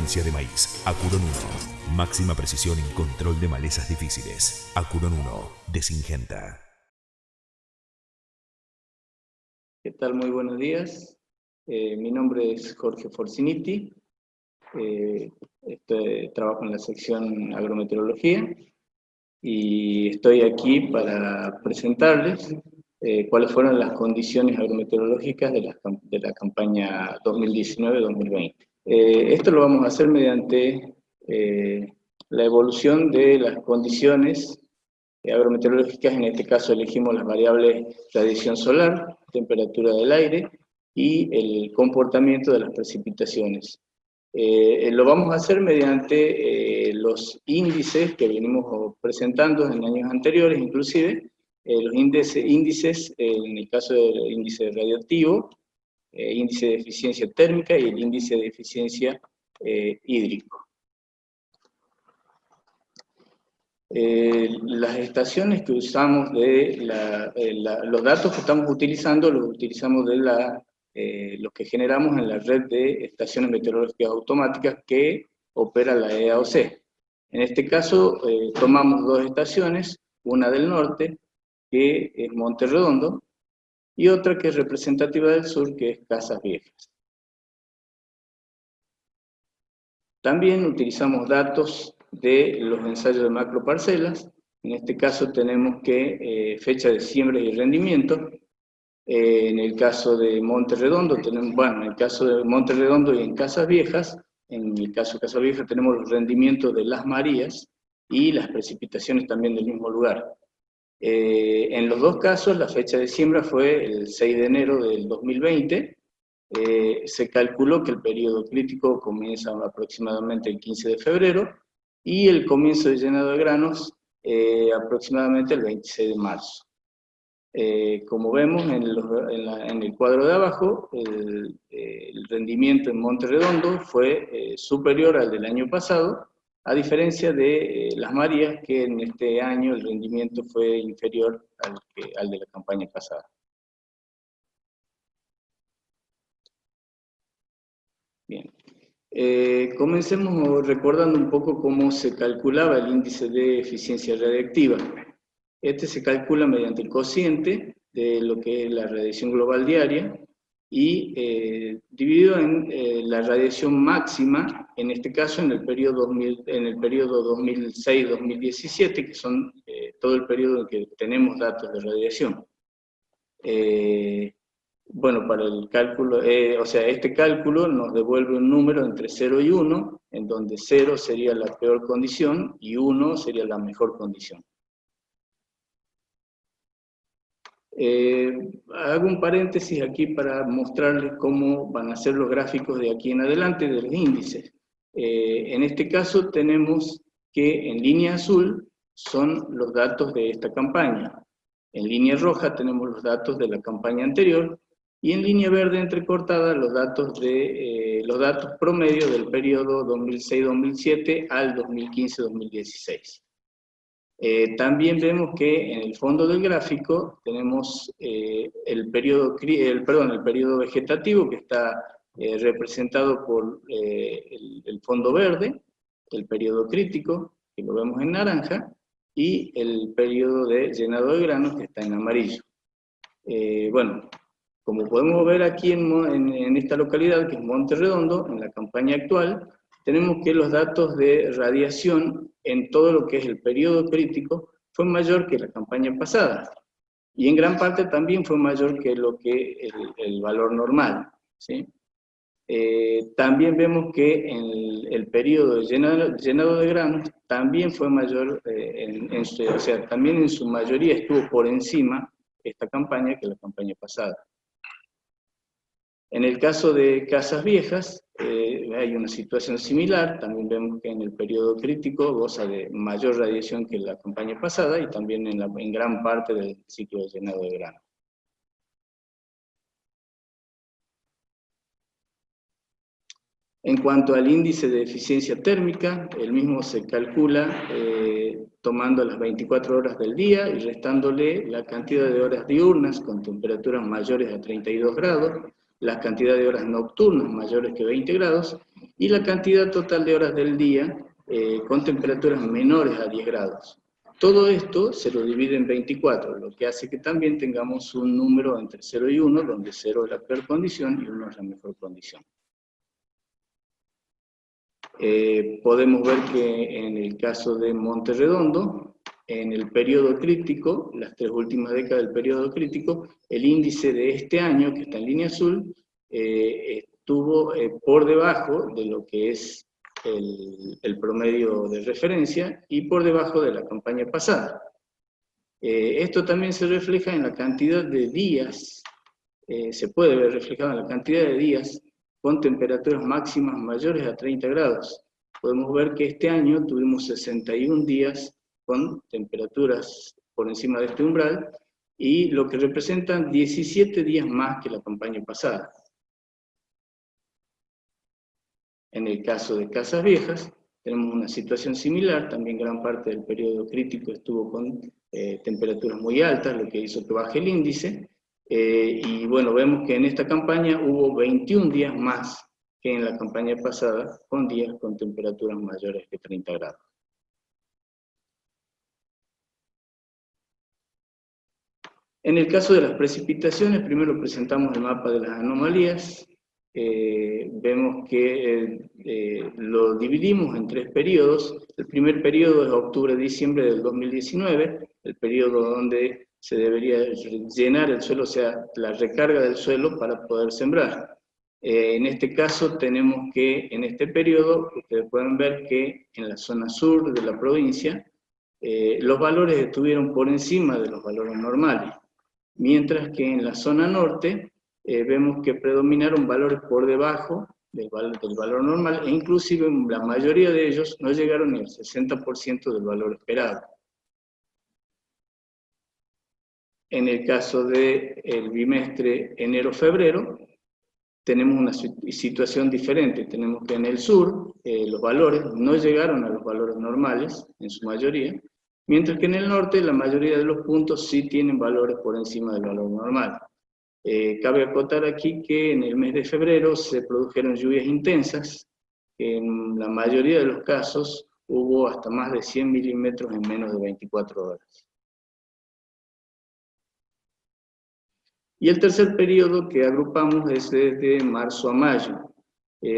Potencia de maíz. Acuron 1. Máxima precisión en control de malezas difíciles. Acuron 1 de Syngenta. ¿Qué tal? Muy buenos días. Mi nombre es Jorge Forciniti. Trabajo en la sección agrometeorología y estoy aquí para presentarles cuáles fueron las condiciones agrometeorológicas de la campaña 2019-2020. Esto lo vamos a hacer mediante la evolución de las condiciones agrometeorológicas. En este caso elegimos las variables radiación solar, temperatura del aire y el comportamiento de las precipitaciones. Lo vamos a hacer mediante los índices que venimos presentando en años anteriores, inclusive los índices, en el caso del índice radioactivo, índice de eficiencia térmica y el índice de eficiencia hídrico. Las estaciones que usamos, los datos que estamos utilizando, los utilizamos de los que generamos en la red de estaciones meteorológicas automáticas que opera la EAOC. En este caso, tomamos dos estaciones, una del norte, que es Monte Redondo, y otra que es representativa del sur, que es Casas Viejas. También utilizamos datos de los ensayos de macroparcelas. En este caso tenemos que fecha de siembra y rendimiento. En el caso de Monte Redondo, en el caso de Monte Redondo y en Casas Viejas, en el caso de Casas Viejas tenemos los rendimientos de Las Marías y las precipitaciones también del mismo lugar. En los dos casos la fecha de siembra fue el 6 de enero del 2020, se calculó que el periodo crítico comienza aproximadamente el 15 de febrero y el comienzo de llenado de granos aproximadamente el 26 de marzo. Como vemos en el cuadro de abajo, el rendimiento en Monte Redondo fue superior al del año pasado, a diferencia de Las Marías, que en este año el rendimiento fue inferior al de la campaña pasada. Bien. Comencemos recordando un poco cómo se calculaba el índice de eficiencia radiactiva. Este se calcula mediante el cociente de lo que es la radiación global diaria y dividido en la radiación máxima, en este caso en el periodo 2006-2017, que son todo el periodo en que tenemos datos de radiación. Bueno, para el cálculo, este cálculo nos devuelve un número entre 0 y 1, en donde 0 sería la peor condición y 1 sería la mejor condición. Hago un paréntesis aquí para mostrarles cómo van a ser los gráficos de aquí en adelante de los índices. En este caso tenemos que en línea azul son los datos de esta campaña, en línea roja tenemos los datos de la campaña anterior y en línea verde entrecortada los datos promedio del periodo 2006-2007 al 2015-2016. También vemos que en el fondo del gráfico tenemos el periodo vegetativo que está representado por el fondo verde, el periodo crítico, que lo vemos en naranja, y el periodo de llenado de granos que está en amarillo. Bueno, como podemos ver aquí en esta localidad, que es Monte Redondo, en la campaña actual, tenemos que los datos de radiación en todo lo que es el periodo crítico fue mayor que la campaña pasada. Y en gran parte también fue mayor que lo que el valor normal, ¿sí? También vemos que en el periodo de llenado de granos también fue mayor, también en su mayoría estuvo por encima esta campaña que la campaña pasada. En el caso de Casas Viejas hay una situación similar, también vemos que en el periodo crítico goza de mayor radiación que la campaña pasada y también en gran parte del ciclo de llenado de grano. En cuanto al índice de eficiencia térmica, el mismo se calcula tomando las 24 horas del día y restándole la cantidad de horas diurnas con temperaturas mayores a 32 grados, la cantidad de horas nocturnas mayores que 20 grados y la cantidad total de horas del día con temperaturas menores a 10 grados. Todo esto se lo divide en 24, lo que hace que también tengamos un número entre 0 y 1, donde 0 es la peor condición y 1 es la mejor condición. Podemos ver que en el caso de Monte Redondo, en el periodo crítico, las 3 últimas décadas del periodo crítico, el índice de este año, que está en línea azul, estuvo por debajo de lo que es el promedio de referencia y por debajo de la campaña pasada. Esto también se refleja en la cantidad de días, se puede ver reflejado en la cantidad de días con temperaturas máximas mayores a 30 grados. Podemos ver que este año tuvimos 61 días con temperaturas por encima de este umbral, y lo que representan 17 días más que la campaña pasada. En el caso de Casas Viejas, tenemos una situación similar, también gran parte del periodo crítico estuvo con temperaturas muy altas, lo que hizo que baje el índice, y bueno, vemos que en esta campaña hubo 21 días más que en la campaña pasada, con días con temperaturas mayores que 30 grados. En el caso de las precipitaciones, primero presentamos el mapa de las anomalías. Vemos que lo dividimos en 3 periodos. El primer periodo es octubre-diciembre del 2019, el periodo donde se debería llenar el suelo, o sea, la recarga del suelo para poder sembrar. En este caso tenemos que, en este periodo, ustedes pueden ver que en la zona sur de la provincia, los valores estuvieron por encima de los valores normales, mientras que en la zona norte vemos que predominaron valores por debajo del valor normal, e inclusive la mayoría de ellos no llegaron ni al 60% del valor esperado. En el caso del bimestre enero-febrero, tenemos una situación diferente. Tenemos que en el sur los valores no llegaron a los valores normales, en su mayoría, mientras que en el norte la mayoría de los puntos sí tienen valores por encima del valor normal. Cabe acotar aquí que en el mes de febrero se produjeron lluvias intensas, en la mayoría de los casos hubo hasta más de 100 milímetros en menos de 24 horas. Y el tercer periodo que agrupamos es desde marzo a mayo.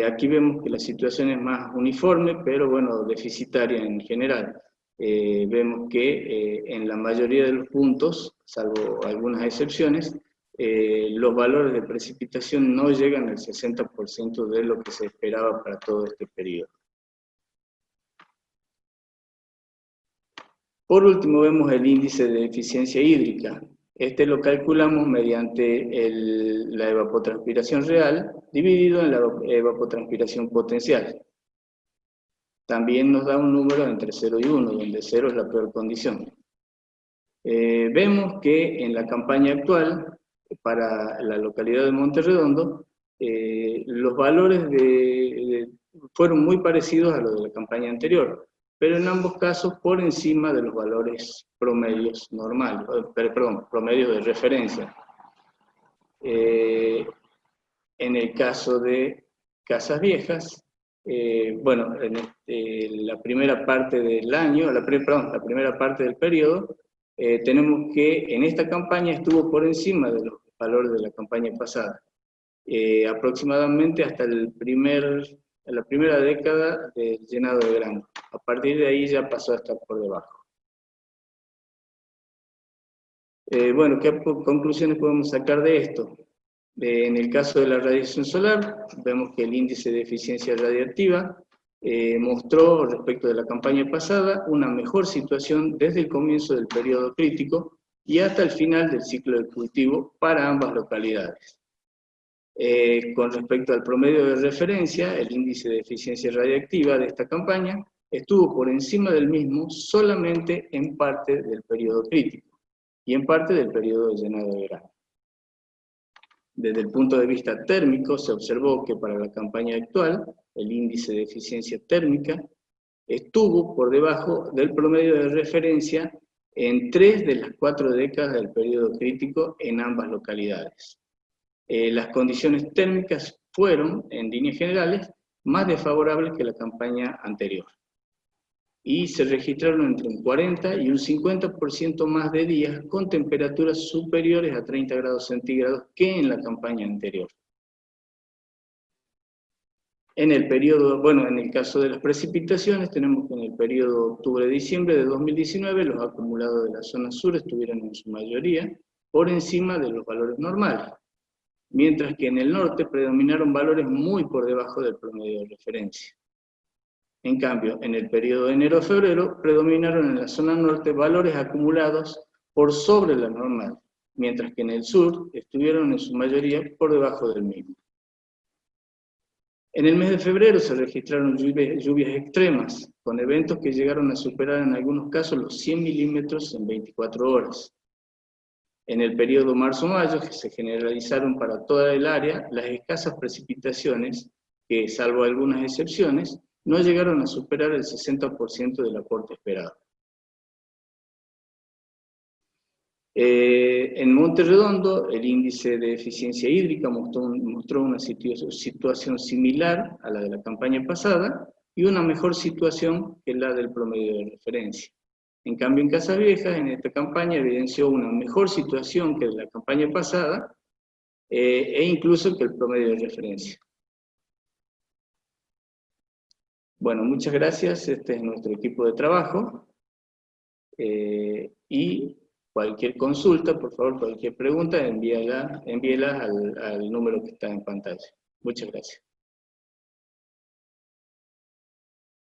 Aquí vemos que la situación es más uniforme, pero bueno, deficitaria en general. Vemos que en la mayoría de los puntos, salvo algunas excepciones, los valores de precipitación no llegan al 60% de lo que se esperaba para todo este periodo. Por último, vemos el índice de eficiencia hídrica. Este lo calculamos mediante la evapotranspiración real dividido en la evapotranspiración potencial. También nos da un número entre 0 y 1, donde 0 es la peor condición. Vemos que en la campaña actual, para la localidad de Monte Redondo, los valores fueron muy parecidos a los de la campaña anterior, pero en ambos casos por encima de los valores promedios normales, promedios de referencia. En el caso de Casas Viejas, bueno, en la primera parte del año, la primera parte del periodo, tenemos que en esta campaña estuvo por encima de los valores de la campaña pasada, aproximadamente hasta la primera década del llenado de grano. A partir de ahí ya pasó a estar por debajo. Bueno, ¿qué conclusiones podemos sacar de esto? En el caso de la radiación solar, vemos que el índice de eficiencia radiactiva mostró, respecto de la campaña pasada, una mejor situación desde el comienzo del periodo crítico y hasta el final del ciclo de cultivo para ambas localidades. Con respecto al promedio de referencia, el índice de eficiencia radiactiva de esta campaña estuvo por encima del mismo solamente en parte del periodo crítico y en parte del periodo de llenado de grano. Desde el punto de vista térmico, se observó que para la campaña actual, el índice de eficiencia térmica estuvo por debajo del promedio de referencia en 3 de las 4 décadas del periodo crítico en ambas localidades. Las condiciones térmicas fueron, en líneas generales, más desfavorables que la campaña anterior. Y se registraron entre un 40 y un 50% más de días con temperaturas superiores a 30 grados centígrados que en la campaña anterior. En el periodo, bueno, en el caso de las precipitaciones, tenemos que en el periodo octubre-diciembre de 2019 los acumulados de la zona sur estuvieron en su mayoría por encima de los valores normales, mientras que en el norte predominaron valores muy por debajo del promedio de referencia. En cambio, en el periodo de enero a febrero, predominaron en la zona norte valores acumulados por sobre la normal, mientras que en el sur estuvieron en su mayoría por debajo del mismo. En el mes de febrero se registraron lluvias extremas, con eventos que llegaron a superar en algunos casos los 100 milímetros en 24 horas. En el periodo marzo-mayo, que se generalizaron para toda el área, las escasas precipitaciones, que salvo algunas excepciones, no llegaron a superar el 60% del aporte esperado. En Monte Redondo, el índice de eficiencia hídrica mostró una situación similar a la de la campaña pasada y una mejor situación que la del promedio de referencia. En cambio, en Casas Viejas, en esta campaña evidenció una mejor situación que la campaña pasada e incluso que el promedio de referencia. Bueno, muchas gracias. Este es nuestro equipo de trabajo. Y cualquier consulta, por favor, cualquier pregunta, envíela al número que está en pantalla. Muchas gracias.